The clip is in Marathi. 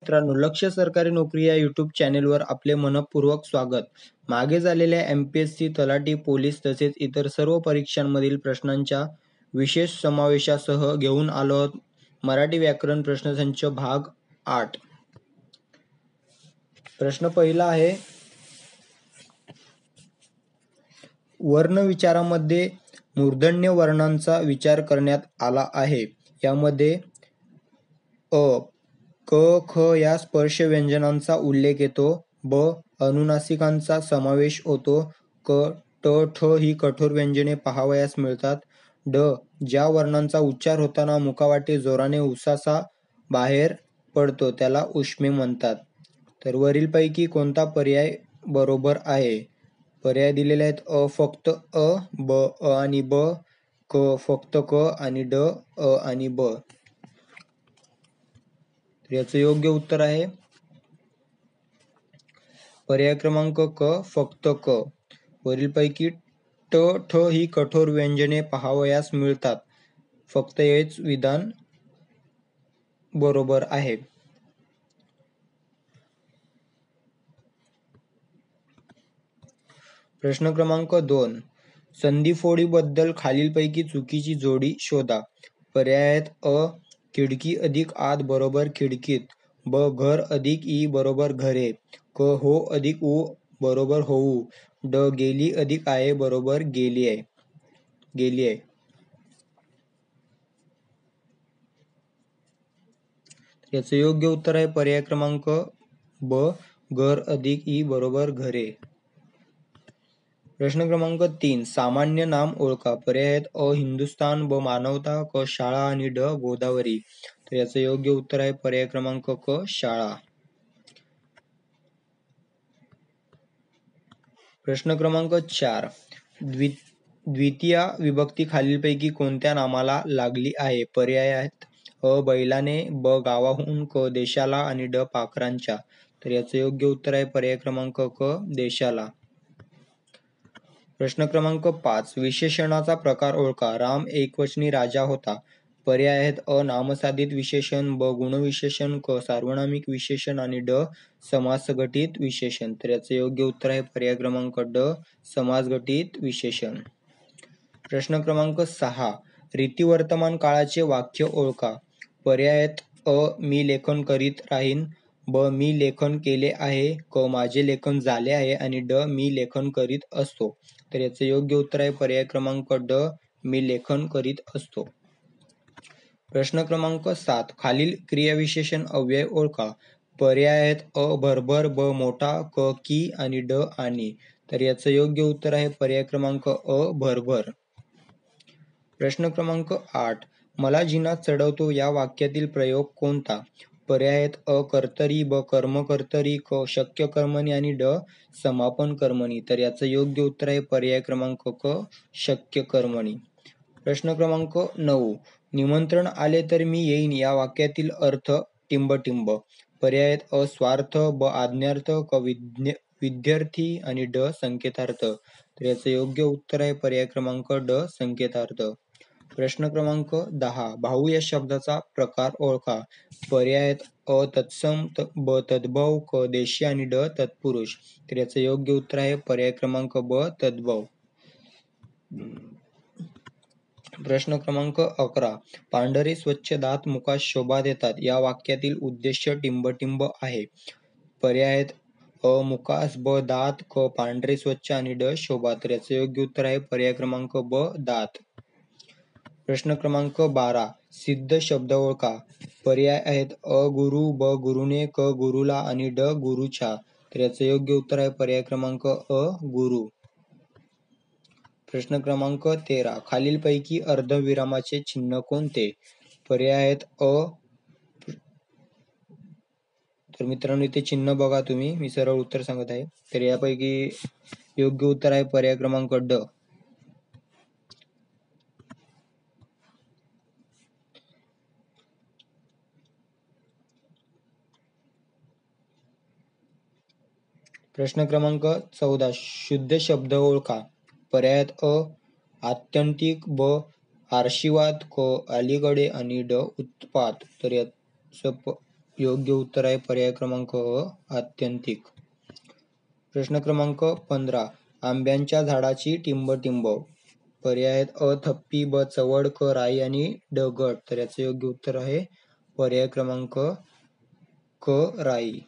मित्रांनो, लक्ष्य सरकारी नोकरी या यूट्यूब चॅनेलवर आपले मनःपूर्वक स्वागत. मागे झालेल्या MPSC, तलाठी, पोलीस तसेच इतर सर्व परीक्षांमधील प्रश्नांच्या विशेष समावेशासह घेऊन आलो आहोत मराठी व्याकरण प्रश्नसंच भाग 8. प्रश्न पहिला आहे, वर्ण विचारामध्ये मूर्धन्य वर्णांचा विचार करण्यात आला आहे. यामध्ये अ, क, ख या स्पर्श व्यंजनांचा उल्लेख येतो. ब, अनुनासिकांचा समावेश होतो. क, ट, ठ ही कठोर व्यंजने पाहावयास मिळतात. ड, ज्या वर्णांचा उच्चार होताना मुखावाटे जोराने उसासा बाहेर पडतो त्याला उष्मे म्हणतात. तर वरीलपैकी कोणता पर्याय बरोबर आहे? पर्याय दिलेले आहेत. अ फक्त अ, ब अ आणि ब, क फक्त क आणि ड अ आणि ब. याचं योग्य उत्तर आहे पर्याय क्रमांक क फक्त क. वरीलपैकी ट, ठ ही कठोर व्यंजने पाहावयास मिळतात. फक्त हेच विधान बरोबर आहे. प्रश्न क्रमांक 2. संधिफोडीबद्दल खालीलपैकी चुकीची जोडी शोधा. पर्याय आहेत. अ, खिडकी अधिक आत बरोबर खिडकीत. ब, घर अधिक ई बरोबर घरे. क, हो अधिक उ बरोबर होऊ. ड, गेली अधिक आहे बरोबर गेली आहे. याचं योग्य उत्तर आहे पर्याय क्रमांक ब, घर अधिक ई बरोबर घरे. प्रश्न क्रमांक 3. सामान्य नाम ओळखा. पर्याय आहेत. अ, हिंदुस्थान. ब, मानवता. क, शाळा आणि ड, गोदावरी. तर याचं योग्य उत्तर आहे पर्याय क्रमांक क, शाळा. प्रश्न क्रमांक 4. द्वितीया विभक्ती खालीलपैकी कोणत्या नामाला लागली आहे? पर्याय आहेत. अ, बैलाने. ब, गावाहून. क, देशाला आणि ड, पाखरांच्या. तर याचं योग्य उत्तर आहे पर्याय क्रमांक क, देशाला. प्रश्न क्रमांक 5. विशेषणाचा प्रकार ओळखा. राम एकवचनी राजा होता. पर्याय आहेत. अ, नामसाधित विशेषण. ब, गुणविशेषण. क, सार्वनामिक विशेषण आणि ड, समासगठित विशेषण. तर याचं योग्य उत्तर आहे पर्याय क्रमांक ड, समासगठित विशेषण. प्रश्न क्रमांक 6. रीतिवर्तमान काळाचे वाक्य ओळखा. पर्याय आहेत. अ, मी लेखन करीत राहीन. ब, मी लेखन केले आहे. क, माझे लेखन झाले आहे आणि ड, मी लेखन करीत असतो. तर याचं योग्य उत्तर आहे पर्याय क्रमांक ड, मी लेखन करीत असतो. प्रश्न क्रमांक 7. खालील क्रियाविशेषण अव्यय ओळखा. पर्याय आहेत. अ, भरभर. ब, मोठा. क, की आणि ड, आणि. तर याचं योग्य उत्तर आहे पर्याय क्रमांक अ, भरभर. प्रश्न क्रमांक 8. मला जिना चढवतो या वाक्यातील प्रयोग कोणता? पर्याय आहेत. अ, कर्तरी. ब, कर्मकर्तरी. क, शक्य कर्मणी आणि ड, समापन कर्मणी. तर याचं योग्य उत्तर आहे पर्याय क्रमांक क, शक्य कर्मणी. प्रश्न क्रमांक 9. निमंत्रण आले तर मी येईन या वाक्यातील अर्थ टिंबटिंब. पर्याय आहेत. अ, स्वार्थ. ब, आज्ञार्थ. क, विद्यार्थी आणि ड, संकेतार्थ. तर याचं योग्य उत्तर आहे पर्याय क्रमांक ड, संकेतार्थ. प्रश्न क्रमांक 10. भाऊ या शब्दाचा प्रकार ओळखा. पर्याय आहेत. अ, तत्सम. ब, तद्भव. क, देशी आणि ड, तत्पुरुष. तर याचं योग्य उत्तर आहे पर्याय क्रमांक ब, तद्भव. प्रश्न क्रमांक 11. पांढरे स्वच्छ दात मुखास शोभा देतात या वाक्यातील उद्देश टिंबटिंब आहे. पर्याय आहेत. अ, मुखास. ब, दात. क, पांढरे स्वच्छ आणि ड, शोभा. तर याचं योग्य उत्तर आहे पर्याय क्रमांक ब, दात. प्रश्न क्रमांक 12. सिद्ध शब्द ओळखा. पर्याय आहेत. अ, गुरु. ब, गुरुने. क, गुरुला आणि ड, गुरुच्या. तर याचं योग्य उत्तर आहे पर्याय क्रमांक अ, गुरु. प्रश्न क्रमांक 13. खालीलपैकी अर्धविरामाचे चिन्ह कोणते? पर्याय आहेत. अ, तर मित्रांनो इथे चिन्ह बघा तुम्ही, मी सरळ उत्तर सांगत आहे. तर यापैकी योग्य उत्तर आहे पर्याय क्रमांक ड. प्रश्न क्रमांक 14. शुद्ध शब्द ओळखा. पर्याय आहेत. अ, आत्यंतिक. ब, आर्शीवाद. क, अलीकडे आणि ड, उत्पात. तर याचं योग्य उत्तर आहे पर्याय क्रमांक अ आत्यंतिक. प्रश्न क्रमांक 15. आंब्याच्या झाडाची टिंब. पर्याय आहेत अ थप्पी, ब चवड, क राई आणि ड गट. तर याचं योग्य उत्तर आहे पर्याय क्रमांक क राई.